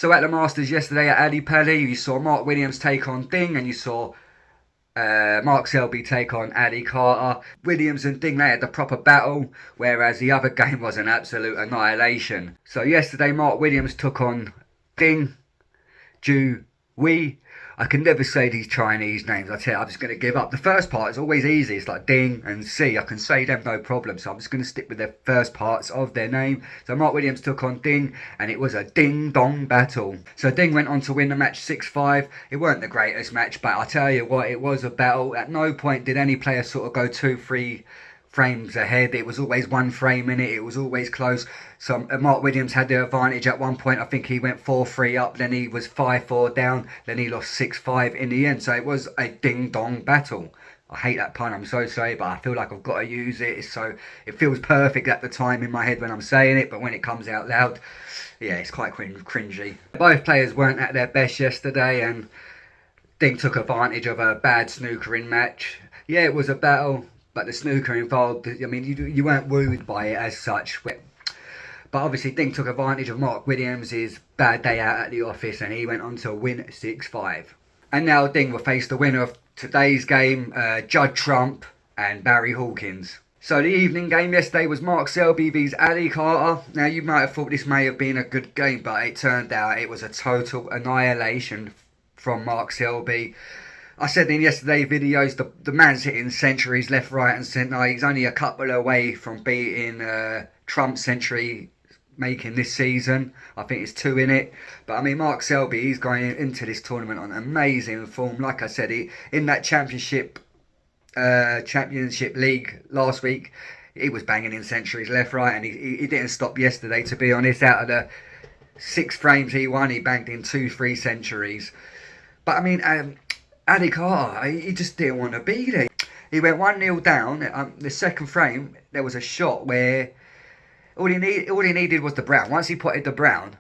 So at the Masters yesterday at Addy Paddy, you saw Mark Williams take on Ding, and you saw Mark Selby take on Addy Carter. Williams and Ding, they had the proper battle, whereas the other game was an absolute annihilation. So yesterday, Mark Williams took on Ding Ju Wei. I can never say these Chinese names. I tell you, I'm just going to give up. The first part is always easy. It's like Ding and C. I can say them no problem. So I'm just going to stick with the first parts of their name. So Mark Williams took on Ding, and it was a ding-dong battle. So Ding went on to win the match 6-5. It weren't the greatest match, but I tell you what, it was a battle. At no point did any player sort of go 2-3 frames ahead. It was always one frame in it. It was always close. So Mark Williams had the advantage at one point. I think he went 4-3 up, then he was 5-4 down, then he lost 6-5 in the end. So it was a ding-dong battle. I hate that pun, I'm so sorry, but I feel like I've got to use it. So it feels perfect at the time in my head when I'm saying it, but when it comes out loud, yeah, it's quite cringy. Both players weren't at their best yesterday, and Ding took advantage of a bad snookering match. Yeah, it was a battle, but the snooker involved, I mean, you weren't wooed by it as such. But obviously Ding took advantage of Mark Williams' bad day out at the office, and he went on to win 6-5. And now Ding will face the winner of today's game, Judd Trump and Barry Hawkins. So the evening game yesterday was Mark Selby vs Ali Carter. Now you might have thought this may have been a good game, but it turned out it was a total annihilation from Mark Selby. I said in yesterday's videos, the man's hitting centuries left, right and centre. He's only a couple away from beating Trump's century making this season. I think it's 2 in it. But I mean, Mark Selby, he's going into this tournament on amazing form. Like I said, in that championship league last week, he was banging in centuries left, right, and he didn't stop yesterday, to be honest. Out of the 6 frames he won, he banged in 2-3 centuries. But I mean, Addy Carter, he just didn't want to be there. He went 1-0 down. The second frame, there was a shot where all he needed was the brown. Once he potted the brown,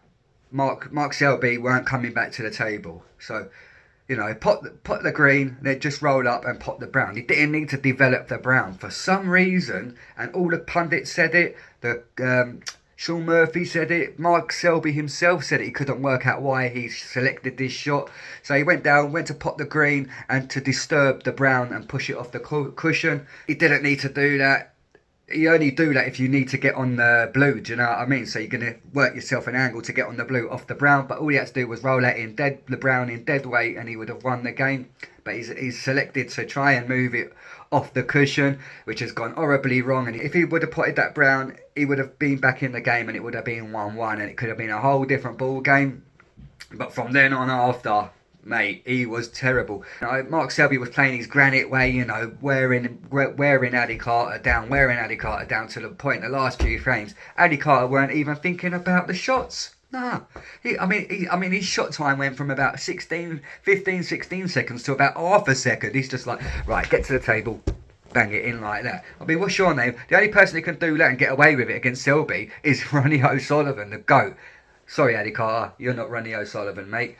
Mark Selby weren't coming back to the table. So, you know, pot the green, then just roll up and pot the brown. He didn't need to develop the brown for some reason, and all the pundits said it. Sean Murphy said it. Mark Selby himself said it. He couldn't work out why he selected this shot. So he went to pot the green and to disturb the brown and push it off the cushion. He didn't need to do that. You only do that if you need to get on the blue, do you know what I mean? So you're going to work yourself an angle to get on the blue off the brown, but all he had to do was roll that in the brown in dead weight, and he would have won the game. But he's selected to try and move it off the cushion, which has gone horribly wrong. And if he would have potted that brown, he would have been back in the game, and it would have been 1-1, and it could have been a whole different ball game. But from then on after, mate, he was terrible. You know, Mark Selby was playing his granite way, you know, wearing Addy Carter down to the point, the last few frames. Addy Carter weren't even thinking about the shots. Nah. I mean, his shot time went from about 16 seconds to about half a second. He's just like, right, get to the table, bang it in like that. I mean, what's your name? The only person who can do that and get away with it against Selby is Ronnie O'Sullivan, the GOAT. Sorry, Addy Carter, you're not Ronnie O'Sullivan, mate.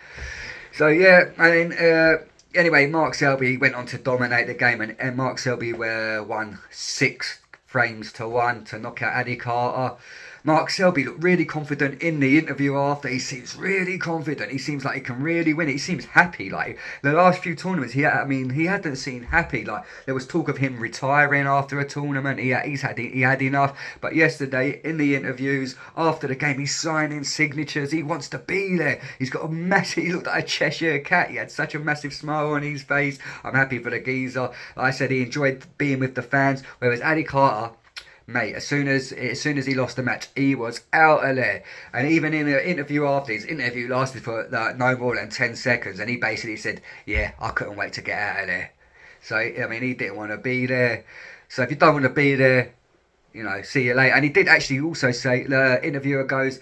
So yeah, and then anyway, Mark Selby went on to dominate the game, and Mark Selby won 6 frames to 1 to knock out Addy Carter. Mark Selby looked really confident in the interview after. He seems really confident. He seems like he can really win it. He seems happy. Like the last few tournaments, he hadn't seemed happy. Like there was talk of him retiring after a tournament. He had enough. But yesterday in the interviews after the game, he's signing signatures. He wants to be there. He looked like a Cheshire cat. He had such a massive smile on his face. I'm happy for the geezer. Like I said, he enjoyed being with the fans. Whereas Addy Carter, mate, as soon as he lost the match, he was out of there. And even in an interview after, his interview lasted for no more than 10 seconds, and he basically said, yeah, I couldn't wait to get out of there. So, I mean, he didn't want to be there. So if you don't want to be there, you know, see you later. And he did actually also say, the interviewer goes,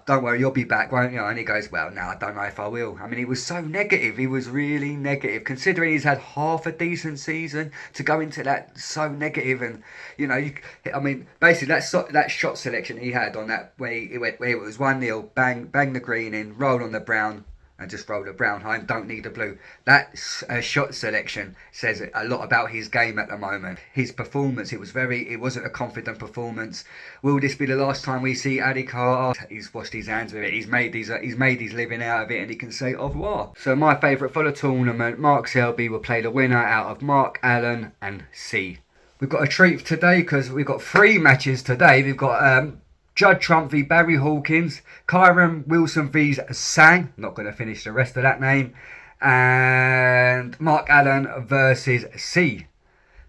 don't worry, you'll be back, won't you? And he goes, well, no, I don't know if I will. I mean, he was so negative. He was really negative, considering he's had half a decent season, to go into that so negative. And, you know, I mean, basically that shot selection he had on that, where it was 1-0, bang the green in, roll on the brown, and just roll the brown home. Don't need the blue. That shot selection says a lot about his game at the moment. His performance, it wasn't a confident performance. Will this be the last time we see Addy Carter? He's washed his hands with it. He's made his living out of it, and he can say au revoir. So my favourite for the tournament, Mark Selby, will play the winner out of Mark Allen and C. We've got a treat today because we've got 3 matches today. We've got Judd Trump v Barry Hawkins, Kyron Wilson v Sang, not going to finish the rest of that name, and Mark Allen versus C.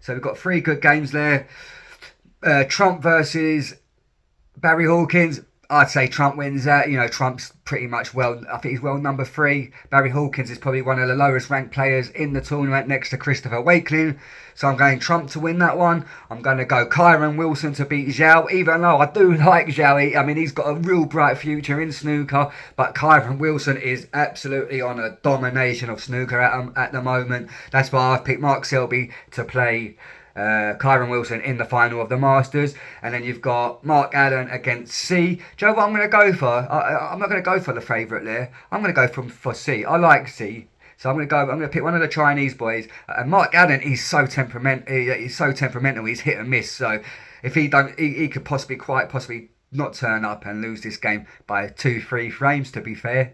So we've got 3 good games there. Trump versus Barry Hawkins. I'd say Trump wins that. You know, Trump's pretty much I think he's world number 3. Barry Hawkins is probably one of the lowest ranked players in the tournament next to Christopher Wakeling. So I'm going Trump to win that one. I'm going to go Kyron Wilson to beat Zhao, even though I do like Zhao. I mean, he's got a real bright future in snooker, but Kyron Wilson is absolutely on a domination of snooker at the moment. That's why I've picked Mark Selby to play Kyron Wilson in the final of the Masters. And then you've got Mark Allen against C. Joe, what I'm going to go for? I'm not going to go for the favourite there. I'm going to go for C. I like C. So I'm going to pick one of the Chinese boys. Mark Allen, he's so temperamental. He's hit and miss. So if he could quite possibly not turn up and lose this game by 2-3 frames, to be fair.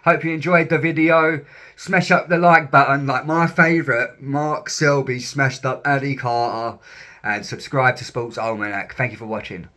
Hope you enjoyed the video. Smash up the like button like my favourite, Mark Selby, smashed up Addy Carter. And subscribe to Sports Almanac. Thank you for watching.